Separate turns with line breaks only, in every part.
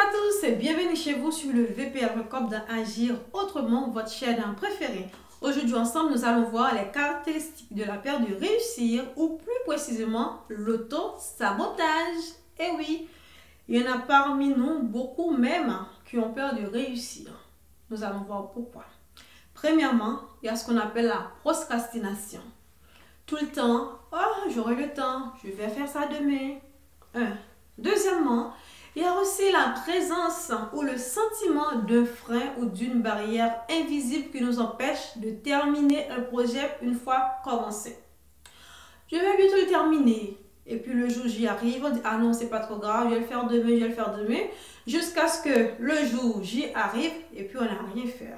à tous et bienvenue chez vous sur le VPR Recorb d'Agir Autrement, votre chaîne préférée. Aujourd'hui ensemble, nous allons voir les caractéristiques de la peur de réussir ou plus précisément l'auto-sabotage. Et oui, il y en a parmi nous beaucoup même qui ont peur de réussir. Nous allons voir pourquoi. Premièrement, il y a ce qu'on appelle la procrastination. Tout le temps, oh j'aurai le temps, je vais faire ça demain. Deuxièmement, il y a aussi la présence ou le sentiment d'un frein ou d'une barrière invisible qui nous empêche de terminer un projet une fois commencé. Je vais bientôt le terminer. Et puis le jour j'y arrive, on dit ah non c'est pas trop grave, je vais le faire demain, je vais le faire demain. Jusqu'à ce que le jour j'y arrive et puis on n'a rien fait.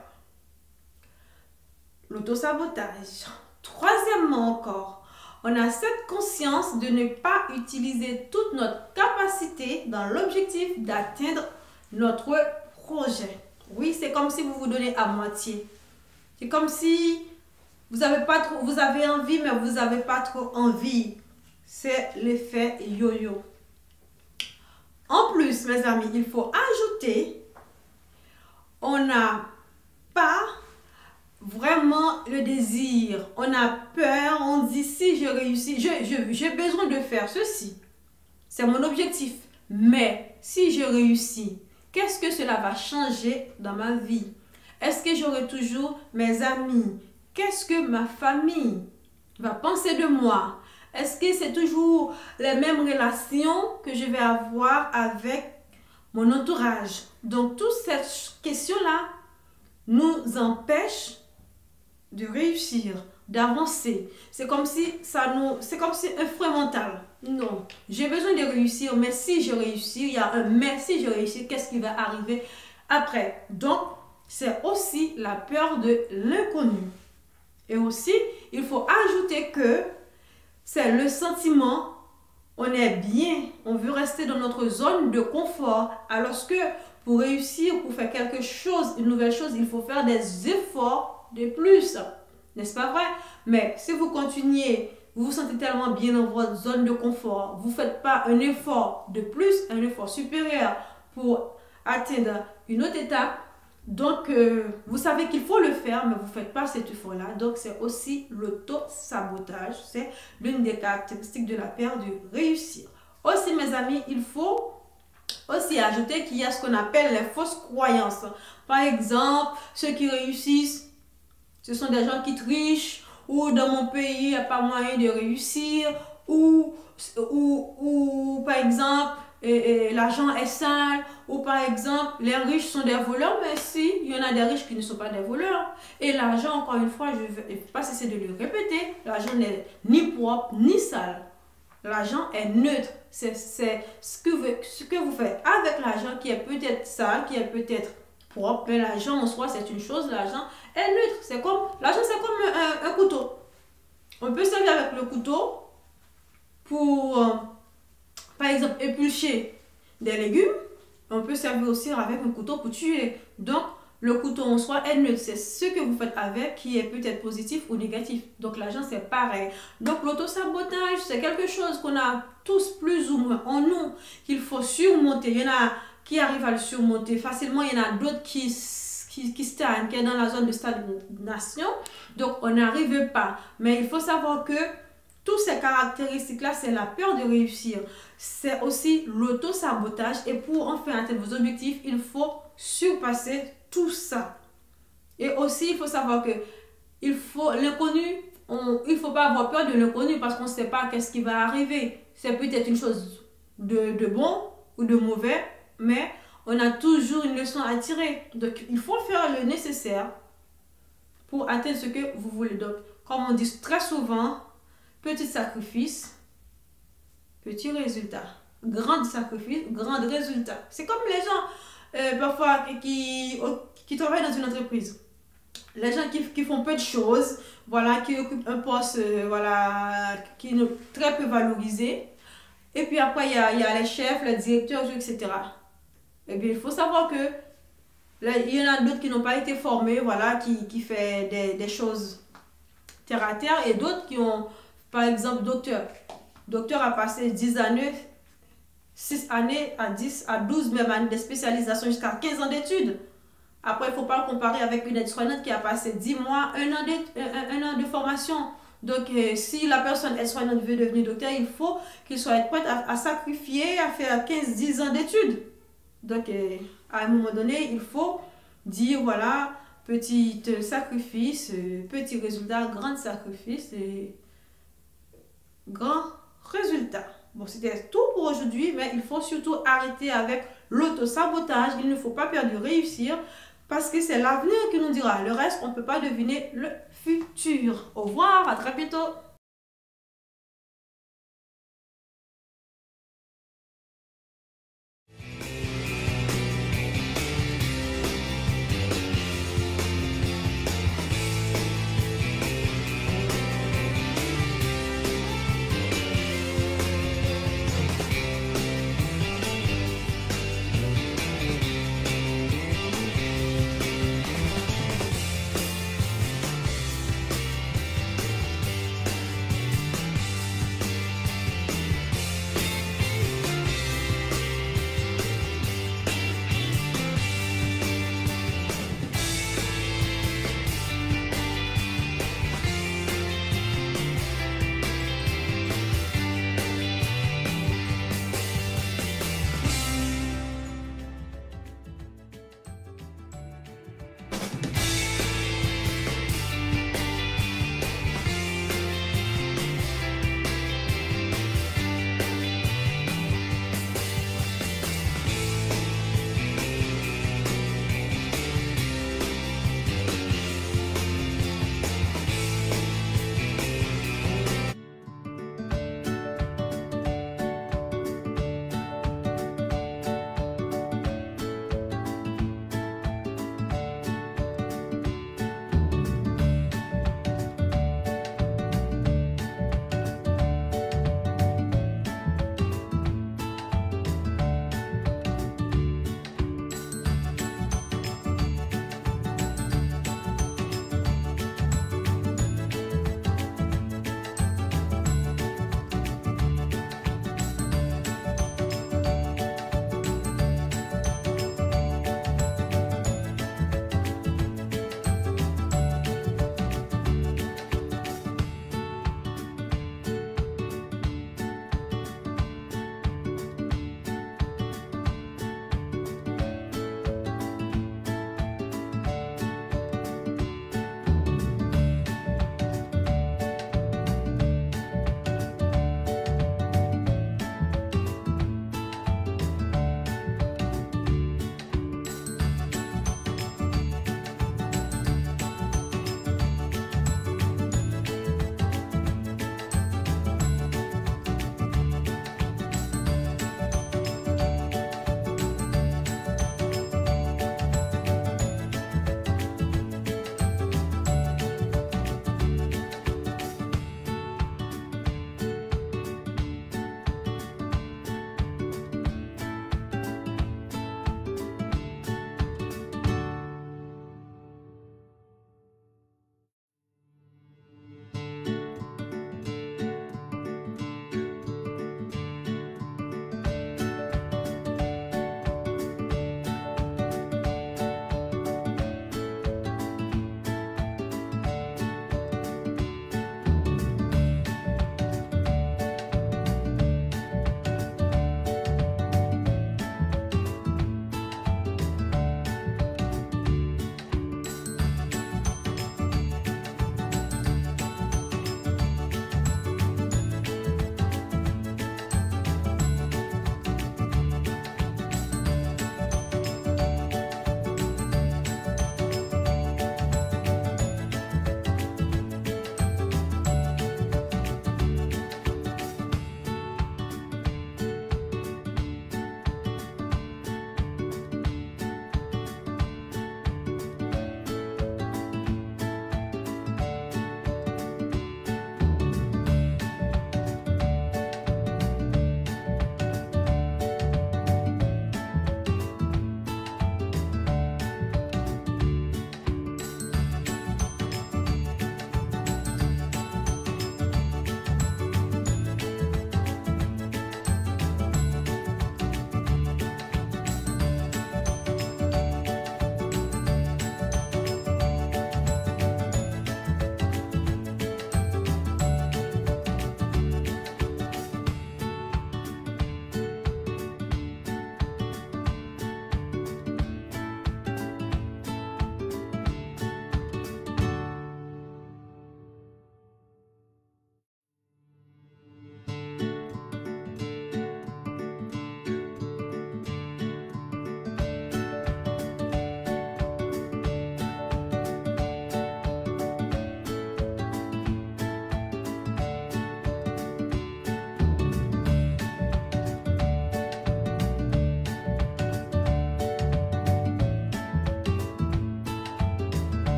L'autosabotage. Troisièmement encore, on a cette conscience de ne pas utiliser toute notre capacité dans l'objectif d'atteindre notre projet. Oui, c'est comme si vous vous donnez à moitié. C'est comme si vous avez envie, mais vous n'avez pas trop envie. C'est l'effet yo-yo. En plus, mes amis, il faut ajouter, on n'a pas vraiment le désir, on a peur, on dit si je réussis, j'ai besoin de faire ceci, c'est mon objectif, mais si je réussis, qu'est-ce que cela va changer dans ma vie? Est-ce que j'aurai toujours mes amis? Qu'est-ce que ma famille va penser de moi? Est-ce que c'est toujours les mêmes relations que je vais avoir avec mon entourage? Donc toutes ces questions-là nous empêchent de réussir, d'avancer. C'est comme si un frein mental. Non, j'ai besoin de réussir, mais si je réussis, il y a un mais si je réussis, qu'est-ce qui va arriver après? Donc, c'est aussi la peur de l'inconnu. Et aussi, il faut ajouter que c'est le sentiment, on est bien, on veut rester dans notre zone de confort, alors que pour réussir, pour faire quelque chose, une nouvelle chose, il faut faire des efforts de plus, n'est-ce pas vrai? Mais si vous continuez, vous vous sentez tellement bien dans votre zone de confort, vous ne faites pas un effort de plus, un effort supérieur pour atteindre une autre étape, donc vous savez qu'il faut le faire, mais vous ne faites pas cet effort-là. Donc c'est aussi l'auto-sabotage, c'est l'une des caractéristiques de la peur de réussir. Aussi mes amis, il faut aussi ajouter qu'il y a ce qu'on appelle les fausses croyances. Par exemple, ceux qui réussissent, ce sont des gens qui trichent, ou dans mon pays, il n'y a pas moyen de réussir, ou par exemple, l'argent est sale, ou par exemple, les riches sont des voleurs, mais si, il y en a des riches qui ne sont pas des voleurs. Et l'argent, encore une fois, je ne vais pas cesser de le répéter, l'argent n'est ni propre, ni sale. L'argent est neutre. C'est ce que vous faites avec l'argent qui est peut-être sale, qui est peut-être propre, mais l'argent en soi, c'est une chose, l'argent est neutre. L'argent, c'est comme un couteau. On peut servir avec le couteau pour, par exemple, éplucher des légumes. On peut servir aussi avec un couteau pour tuer. Donc, le couteau en soi est neutre. C'est ce que vous faites avec qui est peut-être positif ou négatif. Donc, l'argent, c'est pareil. Donc, l'autosabotage, c'est quelque chose qu'on a tous plus ou moins en nous, qu'il faut surmonter. Il y en a qui arrivent à le surmonter facilement. Il y en a d'autres qui stagnent, qui est dans la zone de stagnation. Donc, on n'arrive pas. Mais il faut savoir que toutes ces caractéristiques-là, c'est la peur de réussir. C'est aussi l'auto-sabotage. Et pour enfin atteindre vos objectifs, il faut surpasser tout ça. Et aussi, il faut savoir que l'inconnu, il ne faut pas avoir peur de l'inconnu parce qu'on ne sait pas qu'est-ce qui va arriver. C'est peut-être une chose de bon ou de mauvais, mais on a toujours une leçon à tirer. Donc, il faut faire le nécessaire pour atteindre ce que vous voulez. Donc, comme on dit très souvent, petit sacrifice, petit résultat. Grand sacrifice, grand résultat. C'est comme les gens, parfois, qui travaillent dans une entreprise. Les gens qui font peu de choses, voilà, qui occupent un poste, voilà, qui est très peu valorisé. Et puis après, il y a les chefs, les directeurs, etc. Et bien, il faut savoir que là, il y en a d'autres qui n'ont pas été formés, voilà, qui font des choses terre à terre, et d'autres qui ont, par exemple, docteur. Docteur a passé 10 années 6 années à 10 à 12 même années de spécialisation jusqu'à 15 ans d'études. Après, il ne faut pas le comparer avec une aide-soignante qui a passé 10 mois, un an de formation. Donc, si la personne aide-soignante veut devenir docteur, il faut qu'il soit prêt à sacrifier, à faire 15-10 ans d'études. Donc, à un moment donné, il faut dire, voilà, petit sacrifice, petit résultat, grand sacrifice et grand résultat. Bon, c'était tout pour aujourd'hui, mais il faut surtout arrêter avec l'auto-sabotage. Il ne faut pas perdre de réussir parce que c'est l'avenir qui nous dira. Le reste, on ne peut pas deviner le futur. Au revoir, à très bientôt.